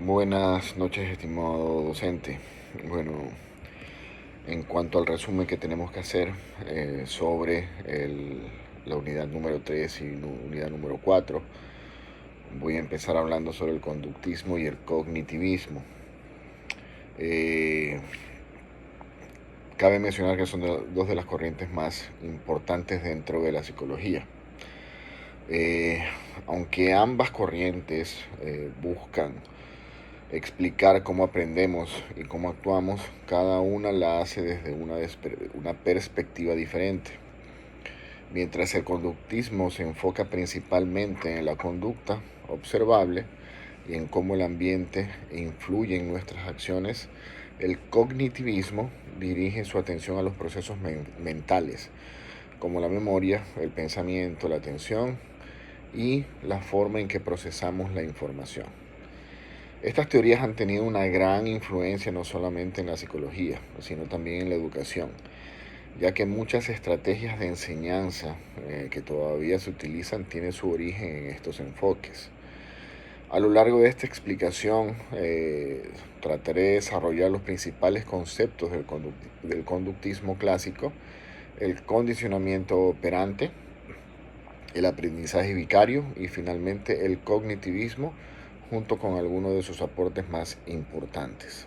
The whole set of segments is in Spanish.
Buenas noches, estimado docente. Bueno, en cuanto al resumen que tenemos que hacer sobre la unidad número 3 y unidad número 4, voy a empezar hablando sobre el conductismo y el cognitivismo. Eh, Cabe mencionar que son dos de las corrientes más importantes dentro de la psicología. Eh, Aunque ambas corrientes buscan explicar cómo aprendemos y cómo actuamos, cada una la hace desde una perspectiva diferente. Mientras el conductismo se enfoca principalmente en la conducta observable y en cómo el ambiente influye en nuestras acciones, el cognitivismo dirige su atención a los procesos mentales, como la memoria, el pensamiento, la atención y la forma en que procesamos la información. Estas teorías han tenido una gran influencia no solamente en la psicología, sino también en la educación, ya que muchas estrategias de enseñanza que todavía se utilizan tienen su origen en estos enfoques. A lo largo de esta explicación trataré de desarrollar los principales conceptos del conductismo clásico, el condicionamiento operante, el aprendizaje vicario y finalmente el cognitivismo, junto con algunos de sus aportes más importantes.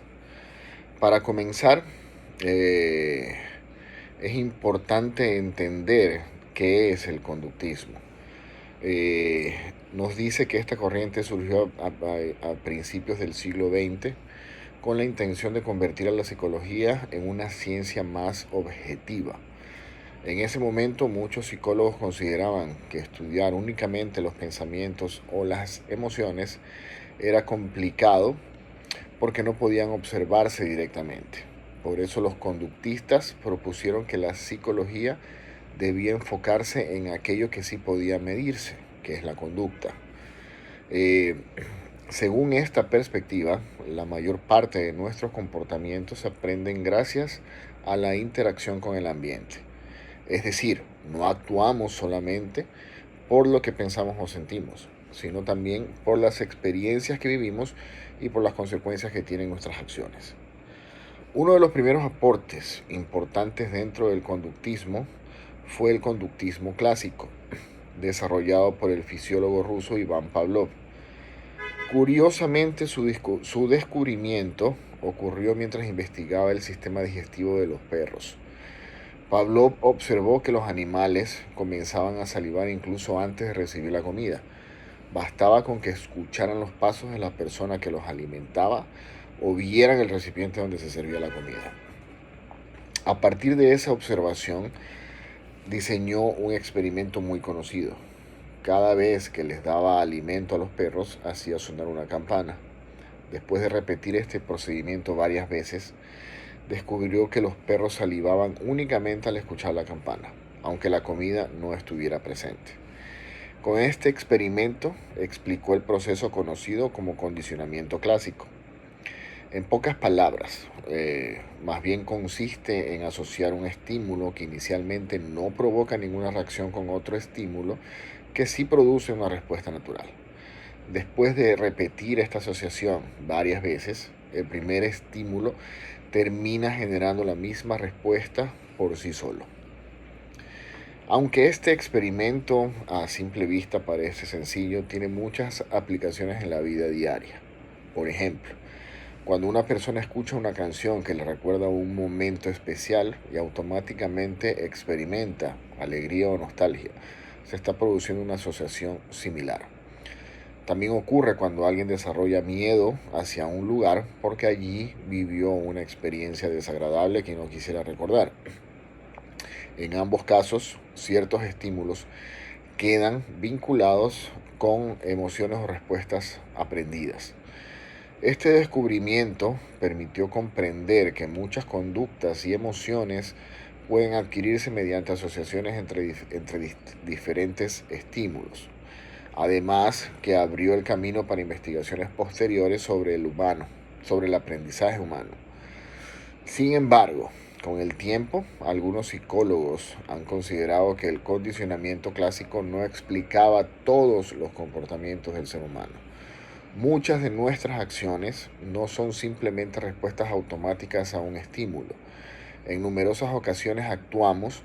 Para comenzar, eh, es importante entender qué es el conductismo. Nos dice que esta corriente surgió a principios del siglo XX con la intención de convertir a la psicología en una ciencia más objetiva. En ese momento muchos psicólogos consideraban que estudiar únicamente los pensamientos o las emociones era complicado porque no podían observarse directamente. Por eso los conductistas propusieron que la psicología debía enfocarse en aquello que sí podía medirse, que es la conducta. Eh, Según esta perspectiva, la mayor parte de nuestros comportamientos se aprenden gracias a la interacción con el ambiente. Es decir, no actuamos solamente por lo que pensamos o sentimos, sino también por las experiencias que vivimos y por las consecuencias que tienen nuestras acciones. Uno de los primeros aportes importantes dentro del conductismo fue el conductismo clásico, desarrollado por el fisiólogo ruso Iván Pavlov. Curiosamente, su descubrimiento ocurrió mientras investigaba el sistema digestivo de los perros. Pavlov observó que los animales comenzaban a salivar incluso antes de recibir la comida. Bastaba con que escucharan los pasos de la persona que los alimentaba o vieran el recipiente donde se servía la comida. A partir de esa observación, diseñó un experimento muy conocido. Cada vez que les daba alimento a los perros, hacía sonar una campana. Después de repetir este procedimiento varias veces, descubrió que los perros salivaban únicamente al escuchar la campana, aunque la comida no estuviera presente. Con este experimento explicó el proceso conocido como condicionamiento clásico. En pocas palabras, más bien consiste en asociar un estímulo que inicialmente no provoca ninguna reacción con otro estímulo que sí produce una respuesta natural. Después de repetir esta asociación varias veces, el primer estímulo termina generando la misma respuesta por sí solo. Aunque este experimento a simple vista parece sencillo, tiene muchas aplicaciones en la vida diaria. Por ejemplo, cuando una persona escucha una canción que le recuerda un momento especial y automáticamente experimenta alegría o nostalgia, se está produciendo una asociación similar. También ocurre cuando alguien desarrolla miedo hacia un lugar porque allí vivió una experiencia desagradable que no quisiera recordar. En ambos casos, ciertos estímulos quedan vinculados con emociones o respuestas aprendidas. Este descubrimiento permitió comprender que muchas conductas y emociones pueden adquirirse mediante asociaciones entre diferentes estímulos. Además, que abrió el camino para investigaciones posteriores sobre el humano, sobre el aprendizaje humano. Sin embargo, con el tiempo, algunos psicólogos han considerado que el condicionamiento clásico no explicaba todos los comportamientos del ser humano. Muchas de nuestras acciones no son simplemente respuestas automáticas a un estímulo. En numerosas ocasiones actuamos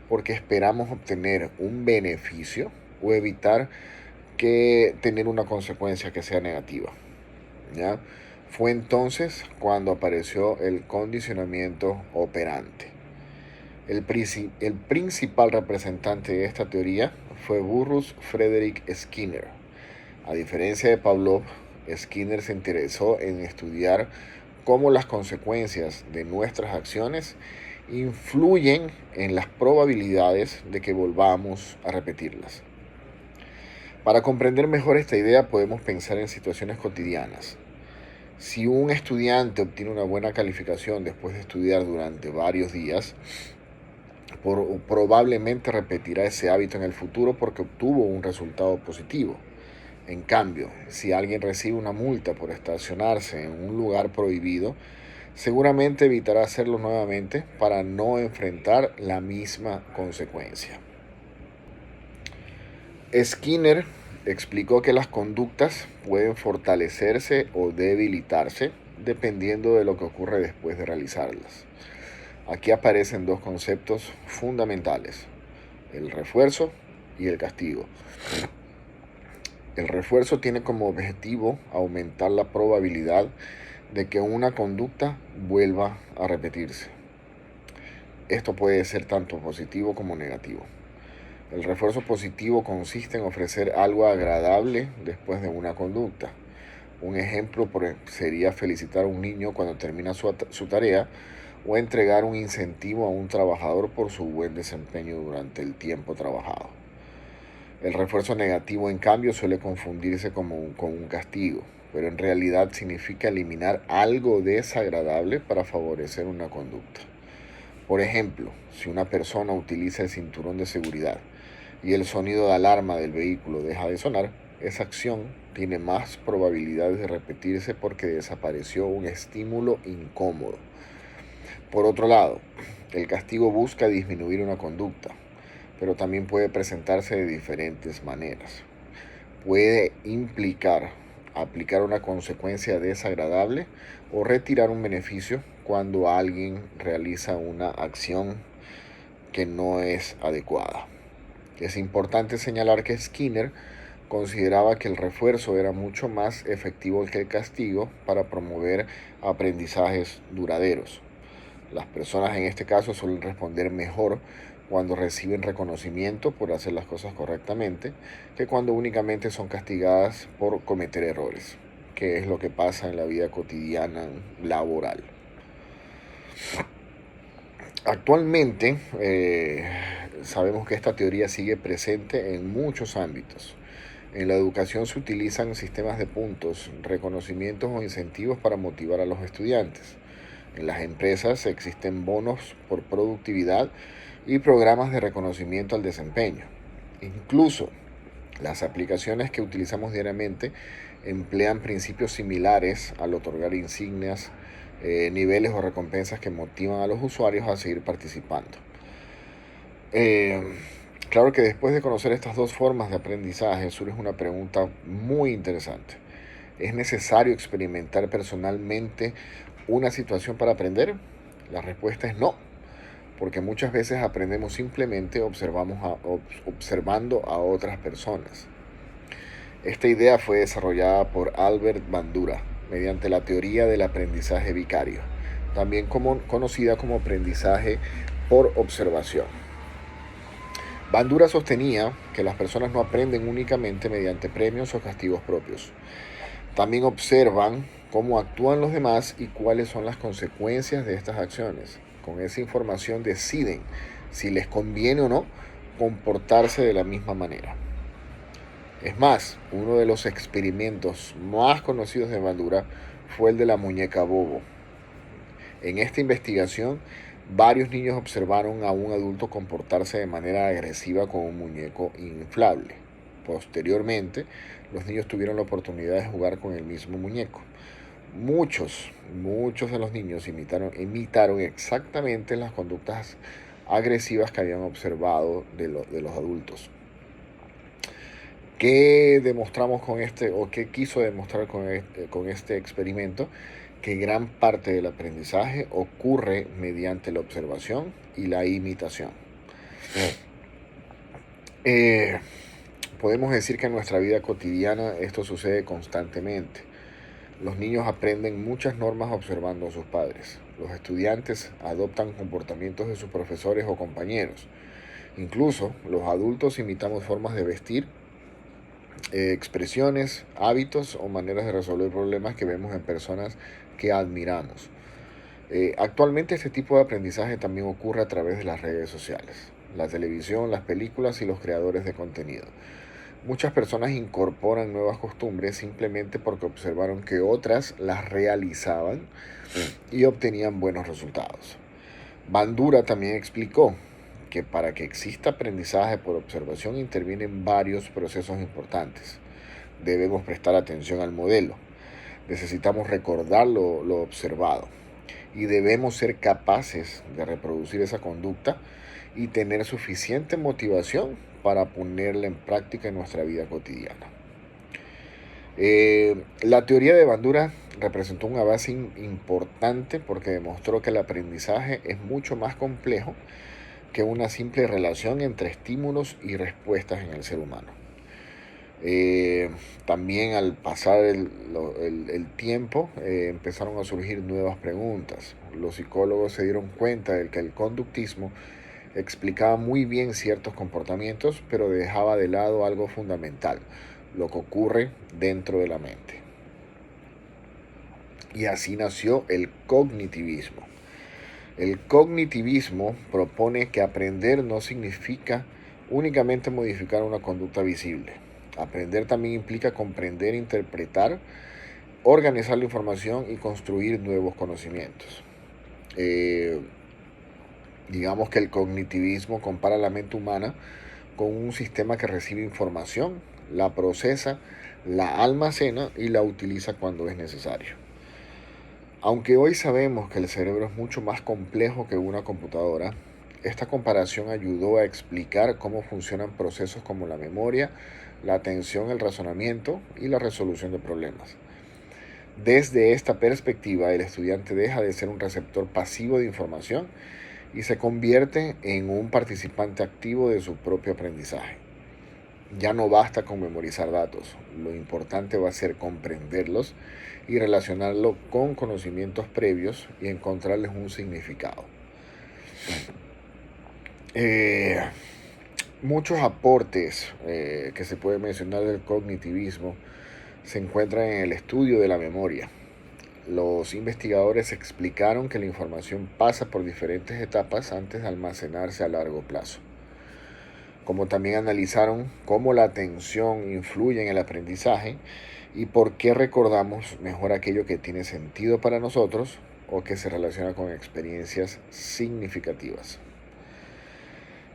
porque esperamos obtener un beneficio o evitar que tener una consecuencia que sea negativa. ¿Ya? Fue entonces cuando apareció el condicionamiento operante. El principal representante de esta teoría fue Burrus Frederick Skinner. A diferencia de Pavlov, Skinner se interesó en estudiar cómo las consecuencias de nuestras acciones influyen en las probabilidades de que volvamos a repetirlas. Para comprender mejor esta idea podemos pensar en situaciones cotidianas. Si un estudiante obtiene una buena calificación después de estudiar durante varios días, probablemente repetirá ese hábito en el futuro porque obtuvo un resultado positivo. En cambio, si alguien recibe una multa por estacionarse en un lugar prohibido, seguramente evitará hacerlo nuevamente para no enfrentar la misma consecuencia. Skinner explicó que las conductas pueden fortalecerse o debilitarse dependiendo de lo que ocurre después de realizarlas. Aquí aparecen dos conceptos fundamentales: el refuerzo y el castigo. El refuerzo tiene como objetivo aumentar la probabilidad de que una conducta vuelva a repetirse. Esto puede ser tanto positivo como negativo. El refuerzo positivo consiste en ofrecer algo agradable después de una conducta. Un ejemplo sería felicitar a un niño cuando termina su tarea o entregar un incentivo a un trabajador por su buen desempeño durante el tiempo trabajado. El refuerzo negativo, en cambio, suele confundirse con un castigo, pero en realidad significa eliminar algo desagradable para favorecer una conducta. Por ejemplo, si una persona utiliza el cinturón de seguridad y el sonido de alarma del vehículo deja de sonar, esa acción tiene más probabilidades de repetirse porque desapareció un estímulo incómodo. Por otro lado, el castigo busca disminuir una conducta, pero también puede presentarse de diferentes maneras. Puede implicar aplicar una consecuencia desagradable o retirar un beneficio cuando alguien realiza una acción que no es adecuada. Es importante señalar que Skinner consideraba que el refuerzo era mucho más efectivo que el castigo para promover aprendizajes duraderos. Las personas en este caso suelen responder mejor cuando reciben reconocimiento por hacer las cosas correctamente que cuando únicamente son castigadas por cometer errores, que es lo que pasa en la vida cotidiana laboral. Actualmente sabemos que esta teoría sigue presente en muchos ámbitos. En la educación se utilizan sistemas de puntos, reconocimientos o incentivos para motivar a los estudiantes. En las empresas existen bonos por productividad y programas de reconocimiento al desempeño. Incluso las aplicaciones que utilizamos diariamente emplean principios similares al otorgar insignias, niveles o recompensas que motivan a los usuarios a seguir participando. Claro que después de conocer estas dos formas de aprendizaje surge una pregunta muy interesante. ¿Es necesario experimentar personalmente una situación para aprender? La respuesta es no, porque muchas veces aprendemos simplemente observando a otras personas. Esta idea fue desarrollada por Albert Bandura mediante la teoría del aprendizaje vicario, también conocida como aprendizaje por observación. Bandura sostenía que las personas no aprenden únicamente mediante premios o castigos propios. También observan cómo actúan los demás y cuáles son las consecuencias de estas acciones. Con esa información deciden si les conviene o no comportarse de la misma manera. Es más, uno de los experimentos más conocidos de Bandura fue el de la muñeca Bobo. En esta investigación, varios niños observaron a un adulto comportarse de manera agresiva con un muñeco inflable. Posteriormente, los niños tuvieron la oportunidad de jugar con el mismo muñeco. Muchos de los niños imitaron exactamente las conductas agresivas que habían observado de los adultos. ¿Qué demostramos con este, o qué quiso demostrar con este experimento? Que gran parte del aprendizaje ocurre mediante la observación y la imitación. Eh, Podemos decir que en nuestra vida cotidiana esto sucede constantemente. Los niños aprenden muchas normas observando a sus padres. Los estudiantes adoptan comportamientos de sus profesores o compañeros. Incluso los adultos imitamos formas de vestir, expresiones, hábitos o maneras de resolver problemas que vemos en personas que admiramos. Actualmente este tipo de aprendizaje también ocurre a través de las redes sociales, la televisión, las películas y los creadores de contenido. Muchas personas incorporan nuevas costumbres simplemente porque observaron que otras las realizaban y obtenían buenos resultados. Bandura también explicó que para que exista aprendizaje por observación intervienen varios procesos importantes. Debemos prestar atención al modelo, necesitamos recordar lo observado y debemos ser capaces de reproducir esa conducta y tener suficiente motivación para ponerla en práctica en nuestra vida cotidiana. La teoría de Bandura representó un avance importante porque demostró que el aprendizaje es mucho más complejo que una simple relación entre estímulos y respuestas en el ser humano. Eh, También al pasar el tiempo empezaron a surgir nuevas preguntas. Los psicólogos se dieron cuenta de que el conductismo explicaba muy bien ciertos comportamientos, pero dejaba de lado algo fundamental, lo que ocurre dentro de la mente. Y así nació el cognitivismo. El cognitivismo propone que aprender no significa únicamente modificar una conducta visible. Aprender también implica comprender, interpretar, organizar la información y construir nuevos conocimientos. Eh, digamos que el cognitivismo compara la mente humana con un sistema que recibe información, la procesa, la almacena y la utiliza cuando es necesario. Aunque hoy sabemos que el cerebro es mucho más complejo que una computadora, esta comparación ayudó a explicar cómo funcionan procesos como la memoria, la atención, el razonamiento y la resolución de problemas. Desde esta perspectiva, el estudiante deja de ser un receptor pasivo de información y se convierte en un participante activo de su propio aprendizaje. Ya no basta con memorizar datos, lo importante va a ser comprenderlos y relacionarlo con conocimientos previos y encontrarles un significado. Eh, Muchos aportes que se puede mencionar del cognitivismo se encuentran en el estudio de la memoria. Los investigadores explicaron que la información pasa por diferentes etapas antes de almacenarse a largo plazo. Como también analizaron cómo la atención influye en el aprendizaje y por qué recordamos mejor aquello que tiene sentido para nosotros o que se relaciona con experiencias significativas.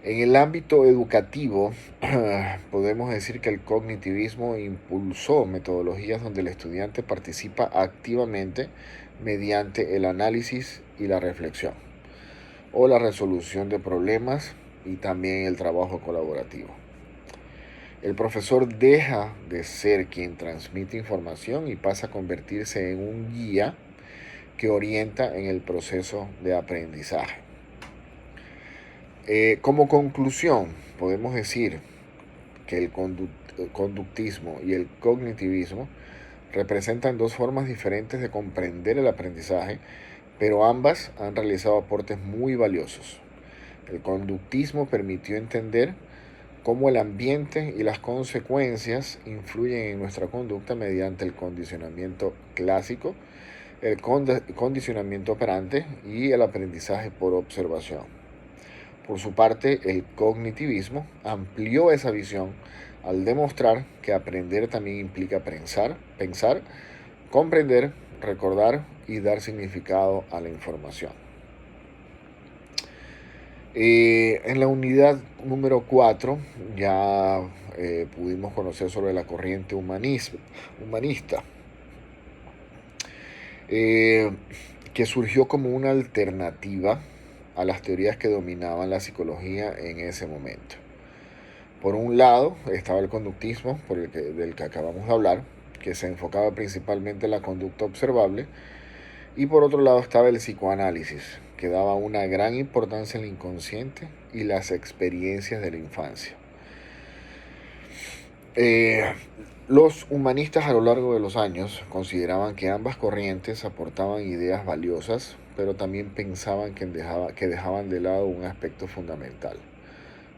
En el ámbito educativo, podemos decir que el cognitivismo impulsó metodologías donde el estudiante participa activamente mediante el análisis y la reflexión, o la resolución de problemas y también el trabajo colaborativo. El profesor deja de ser quien transmite información y pasa a convertirse en un guía que orienta en el proceso de aprendizaje. Como conclusión, podemos decir que el conductismo y el cognitivismo representan dos formas diferentes de comprender el aprendizaje, pero ambas han realizado aportes muy valiosos. El conductismo permitió entender cómo el ambiente y las consecuencias influyen en nuestra conducta mediante el condicionamiento clásico, el condicionamiento operante y el aprendizaje por observación. Por su parte, el cognitivismo amplió esa visión al demostrar que aprender también implica pensar, comprender, recordar y dar significado a la información. En la unidad número 4 ya pudimos conocer sobre la corriente humanista, eh, que surgió como una alternativa a las teorías que dominaban la psicología en ese momento. Por un lado estaba el conductismo, del que acabamos de hablar, que se enfocaba principalmente en la conducta observable, y por otro lado estaba el psicoanálisis, que daba una gran importancia en el inconsciente y las experiencias de la infancia. Eh, los humanistas a lo largo de los años consideraban que ambas corrientes aportaban ideas valiosas, pero también pensaban que dejaban de lado un aspecto fundamental: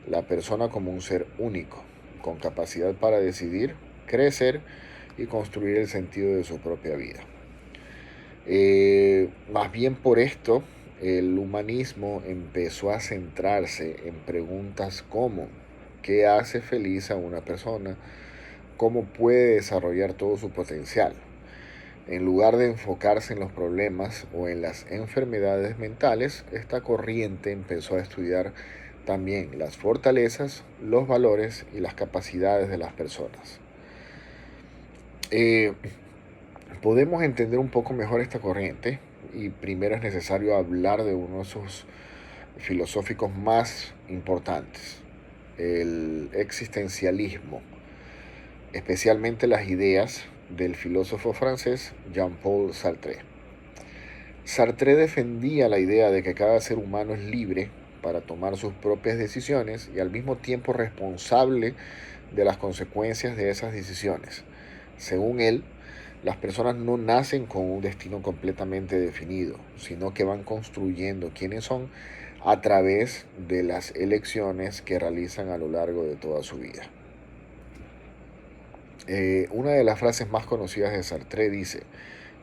la persona como un ser único, con capacidad para decidir, crecer y construir el sentido de su propia vida. Más bien por esto, el humanismo empezó a centrarse en preguntas como: ¿qué hace feliz a una persona? ¿Cómo puede desarrollar todo su potencial? En lugar de enfocarse en los problemas o en las enfermedades mentales, esta corriente empezó a estudiar también las fortalezas, los valores y las capacidades de las personas. Eh, Podemos entender un poco mejor esta corriente y primero es necesario hablar de uno de sus filosóficos más importantes, el existencialismo, especialmente las ideas del filósofo francés Jean-Paul Sartre. Sartre defendía la idea de que cada ser humano es libre para tomar sus propias decisiones y al mismo tiempo responsable de las consecuencias de esas decisiones. Según él, las personas no nacen con un destino completamente definido, sino que van construyendo quiénes son a través de las elecciones que realizan a lo largo de toda su vida. Una de las frases más conocidas de Sartre dice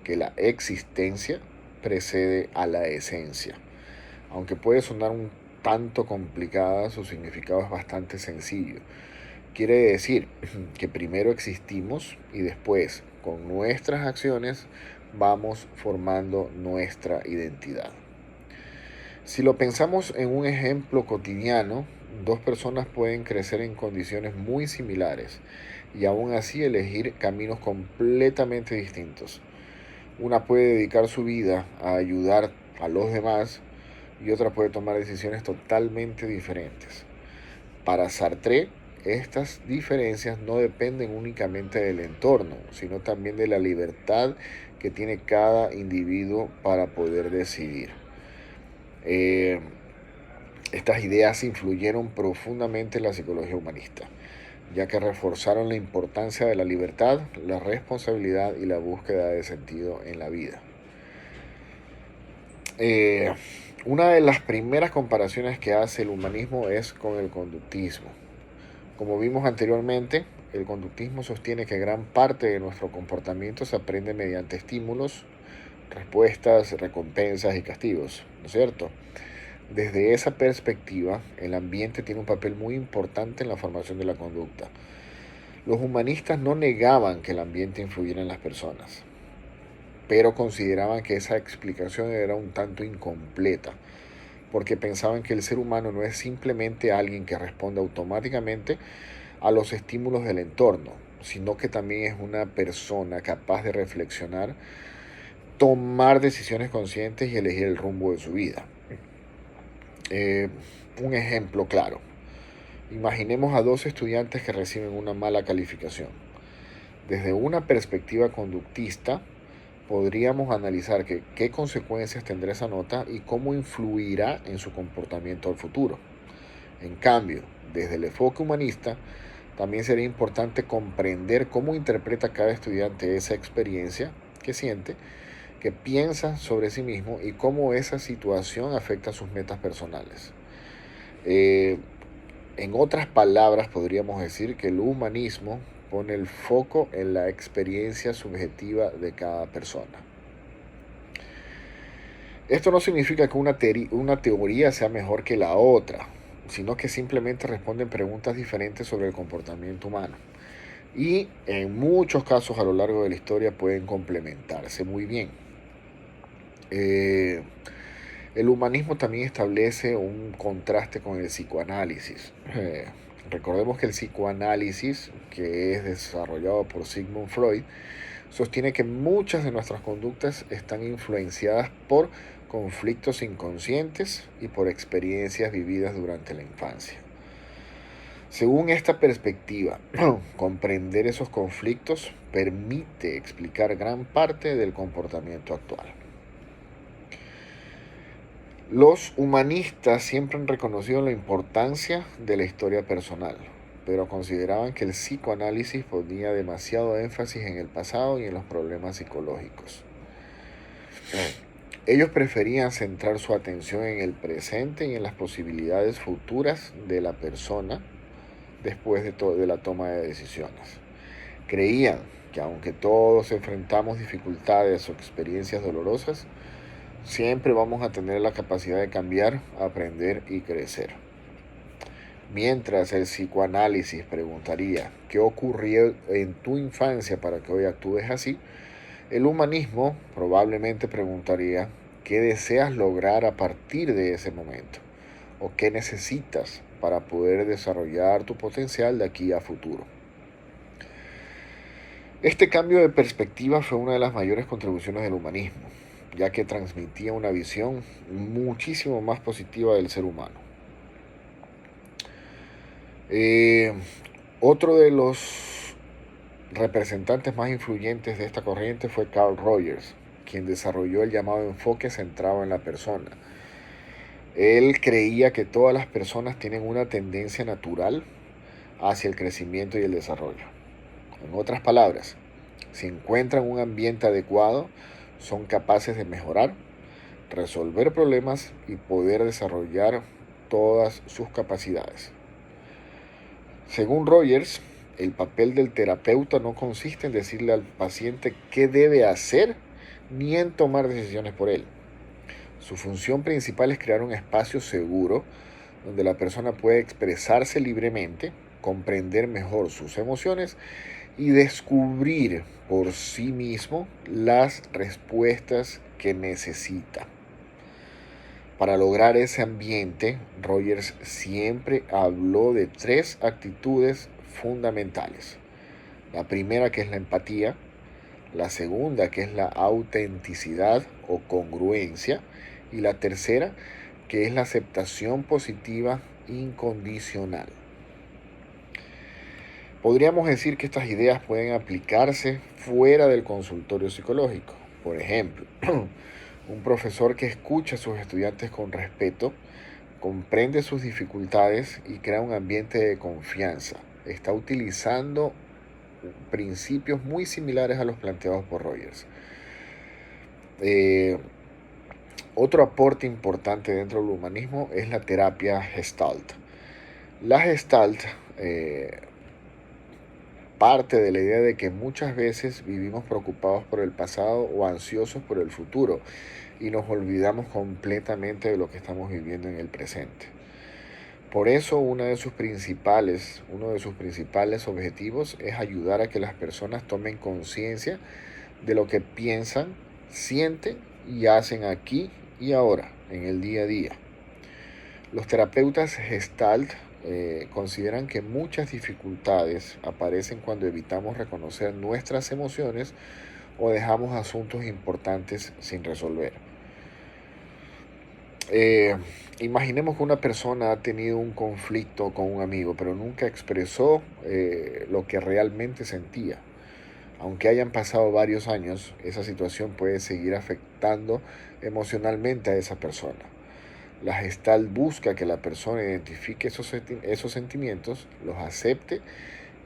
que la existencia precede a la esencia. Aunque puede sonar un tanto complicada, su significado es bastante sencillo. Quiere decir que primero existimos y después, con nuestras acciones, vamos formando nuestra identidad. Si lo pensamos en un ejemplo cotidiano, dos personas pueden crecer en condiciones muy similares y aún así elegir caminos completamente distintos. Una puede dedicar su vida a ayudar a los demás y otra puede tomar decisiones totalmente diferentes. Para Sartre, estas diferencias no dependen únicamente del entorno, sino también de la libertad que tiene cada individuo para poder decidir. Eh, estas ideas influyeron profundamente en la psicología humanista, ya que reforzaron la importancia de la libertad, la responsabilidad y la búsqueda de sentido en la vida. Eh, una de las primeras comparaciones que hace el humanismo es con el conductismo. Como vimos anteriormente, el conductismo sostiene que gran parte de nuestro comportamiento se aprende mediante estímulos, respuestas, recompensas y castigos, ¿no es cierto? Desde esa perspectiva, el ambiente tiene un papel muy importante en la formación de la conducta. Los humanistas no negaban que el ambiente influyera en las personas, pero consideraban que esa explicación era un tanto incompleta, porque pensaban que el ser humano no es simplemente alguien que responde automáticamente a los estímulos del entorno, sino que también es una persona capaz de reflexionar, tomar decisiones conscientes y elegir el rumbo de su vida. Eh, un ejemplo claro. Imaginemos a dos estudiantes que reciben una mala calificación. Desde una perspectiva conductista, podríamos analizar qué consecuencias tendrá esa nota y cómo influirá en su comportamiento al futuro. En cambio, desde el enfoque humanista, también sería importante comprender cómo interpreta cada estudiante esa experiencia que siente, que piensa sobre sí mismo y cómo esa situación afecta sus metas personales. Eh, en otras palabras, podríamos decir que el humanismo pone el foco en la experiencia subjetiva de cada persona. Esto no significa que una teoría sea mejor que la otra, sino que simplemente responden preguntas diferentes sobre el comportamiento humano. Y en muchos casos a lo largo de la historia pueden complementarse muy bien. Eh, el humanismo también establece un contraste con el psicoanálisis. Recordemos que el psicoanálisis, que es desarrollado por Sigmund Freud, sostiene que muchas de nuestras conductas están influenciadas por conflictos inconscientes y por experiencias vividas durante la infancia. Según esta perspectiva, comprender esos conflictos permite explicar gran parte del comportamiento actual. Los humanistas siempre han reconocido la importancia de la historia personal, pero consideraban que el psicoanálisis ponía demasiado énfasis en el pasado y en los problemas psicológicos. Ellos preferían centrar su atención en el presente y en las posibilidades futuras de la persona después de la toma de decisiones. Creían que aunque todos enfrentamos dificultades o experiencias dolorosas, siempre vamos a tener la capacidad de cambiar, aprender y crecer. Mientras el psicoanálisis preguntaría qué ocurrió en tu infancia para que hoy actúes así, el humanismo probablemente preguntaría qué deseas lograr a partir de ese momento o qué necesitas para poder desarrollar tu potencial de aquí a futuro. Este cambio de perspectiva fue una de las mayores contribuciones del humanismo, ya que transmitía una visión muchísimo más positiva del ser humano. Otro de los representantes más influyentes de esta corriente fue Carl Rogers, quien desarrolló el llamado enfoque centrado en la persona. Él creía que todas las personas tienen una tendencia natural hacia el crecimiento y el desarrollo. En otras palabras, si encuentran un ambiente adecuado, son capaces de mejorar, resolver problemas y poder desarrollar todas sus capacidades. Según Rogers, el papel del terapeuta no consiste en decirle al paciente qué debe hacer ni en tomar decisiones por él. Su función principal es crear un espacio seguro donde la persona puede expresarse libremente, comprender mejor sus emociones y descubrir por sí mismo las respuestas que necesita. Para lograr ese ambiente, Rogers siempre habló de 3 actitudes fundamentales. La primera, que es la empatía; la segunda, que es la autenticidad o congruencia; y la tercera, que es la aceptación positiva incondicional. Podríamos decir que estas ideas pueden aplicarse fuera del consultorio psicológico. Por ejemplo, un profesor que escucha a sus estudiantes con respeto, comprende sus dificultades y crea un ambiente de confianza. Está utilizando principios muy similares a los planteados por Rogers. Otro aporte importante dentro del humanismo es la terapia Gestalt. La Gestalt parte de la idea de que muchas veces vivimos preocupados por el pasado o ansiosos por el futuro y nos olvidamos completamente de lo que estamos viviendo en el presente. Por eso uno de sus principales objetivos es ayudar a que las personas tomen conciencia de lo que piensan, sienten y hacen aquí y ahora, en el día a día. Los terapeutas Gestalt consideran que muchas dificultades aparecen cuando evitamos reconocer nuestras emociones o dejamos asuntos importantes sin resolver. Imaginemos que una persona ha tenido un conflicto con un amigo, pero nunca expresó lo que realmente sentía. Aunque hayan pasado varios años, esa situación puede seguir afectando emocionalmente a esa persona. La Gestalt busca que la persona identifique esos sentimientos, los acepte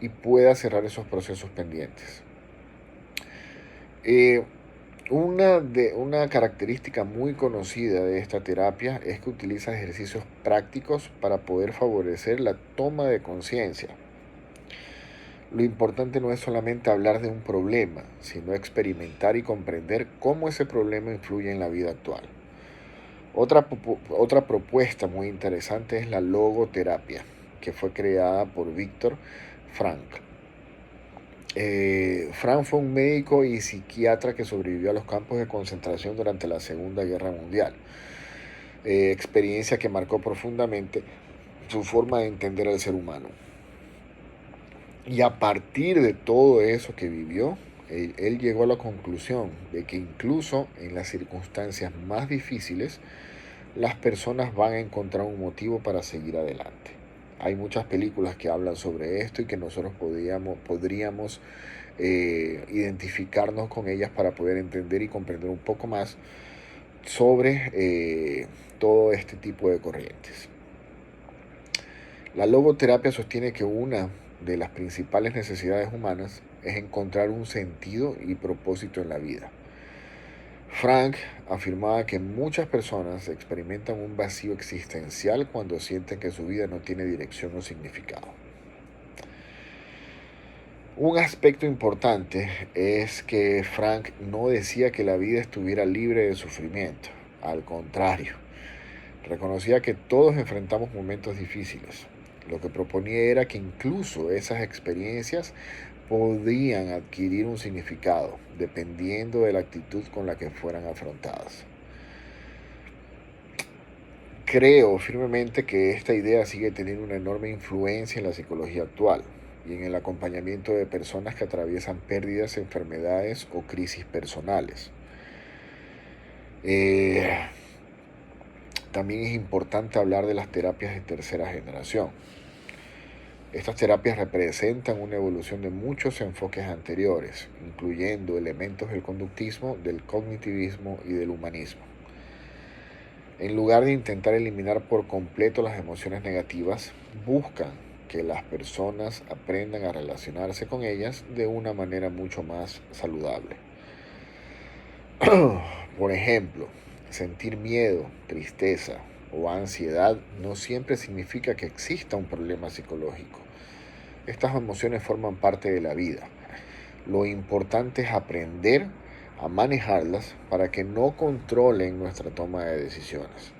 y pueda cerrar esos procesos pendientes. Una característica muy conocida de esta terapia es que utiliza ejercicios prácticos para poder favorecer la toma de conciencia. Lo importante no es solamente hablar de un problema, sino experimentar y comprender cómo ese problema influye en la vida actual. Otra propuesta muy interesante es la logoterapia, que fue creada por Viktor Frankl. Frank fue un médico y psiquiatra que sobrevivió a los campos de concentración durante la Segunda Guerra Mundial, experiencia que marcó profundamente su forma de entender al ser humano. Y a partir de todo eso que vivió, él llegó a la conclusión de que incluso en las circunstancias más difíciles, las personas van a encontrar un motivo para seguir adelante. Hay muchas películas que hablan sobre esto y que nosotros podríamos identificarnos con ellas para poder entender y comprender un poco más sobre todo este tipo de corrientes. La logoterapia sostiene que una de las principales necesidades humanas es encontrar un sentido y propósito en la vida. Frank afirmaba que muchas personas experimentan un vacío existencial cuando sienten que su vida no tiene dirección o significado. Un aspecto importante es que Frank no decía que la vida estuviera libre de sufrimiento. Al contrario, reconocía que todos enfrentamos momentos difíciles. Lo que proponía era que incluso esas experiencias podían adquirir un significado dependiendo de la actitud con la que fueran afrontadas. Creo firmemente que esta idea sigue teniendo una enorme influencia en la psicología actual y en el acompañamiento de personas que atraviesan pérdidas, enfermedades o crisis personales. También es importante hablar de las terapias de tercera generación. Estas terapias representan una evolución de muchos enfoques anteriores, incluyendo elementos del conductismo, del cognitivismo y del humanismo. En lugar de intentar eliminar por completo las emociones negativas, buscan que las personas aprendan a relacionarse con ellas de una manera mucho más saludable. Por ejemplo, sentir miedo, tristeza o ansiedad no siempre significa que exista un problema psicológico. Estas emociones forman parte de la vida. Lo importante es aprender a manejarlas para que no controlen nuestra toma de decisiones.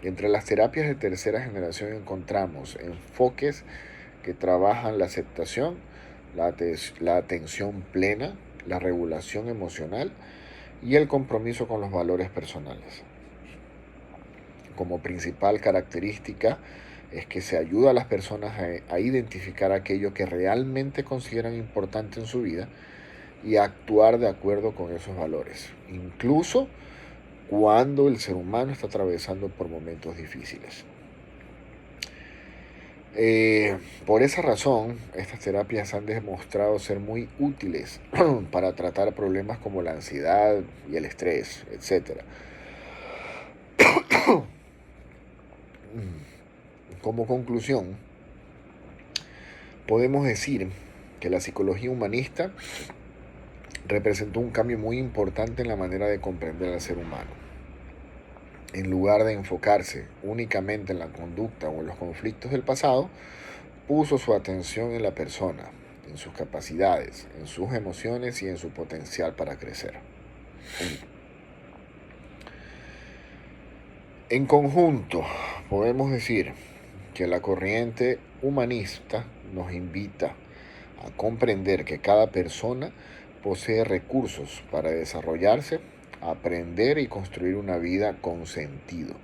Entre las terapias de tercera generación encontramos enfoques que trabajan la aceptación, la atención plena, la regulación emocional y el compromiso con los valores personales. Como principal característica es que se ayuda a las personas a identificar aquello que realmente consideran importante en su vida y a actuar de acuerdo con esos valores, incluso cuando el ser humano está atravesando por momentos difíciles. Por esa razón, estas terapias han demostrado ser muy útiles para tratar problemas como la ansiedad y el estrés, etc. Como conclusión, podemos decir que la psicología humanista representó un cambio muy importante en la manera de comprender al ser humano. En lugar de enfocarse únicamente en la conducta o en los conflictos del pasado, puso su atención en la persona, en sus capacidades, en sus emociones y en su potencial para crecer. En conjunto, podemos decir que la corriente humanista nos invita a comprender que cada persona posee recursos para desarrollarse, aprender y construir una vida con sentido,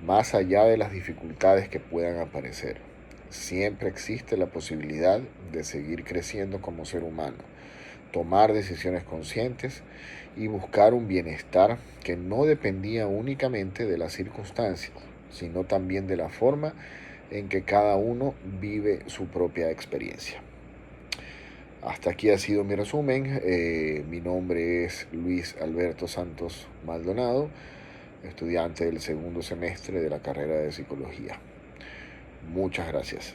más allá de las dificultades que puedan aparecer. Siempre existe la posibilidad de seguir creciendo como ser humano, tomar decisiones conscientes y buscar un bienestar que no dependía únicamente de las circunstancias, sino también de la forma en que cada uno vive su propia experiencia. Hasta aquí ha sido mi resumen. Mi nombre es Luis Alberto Santos Maldonado, estudiante del segundo semestre de la carrera de Psicología. Muchas gracias.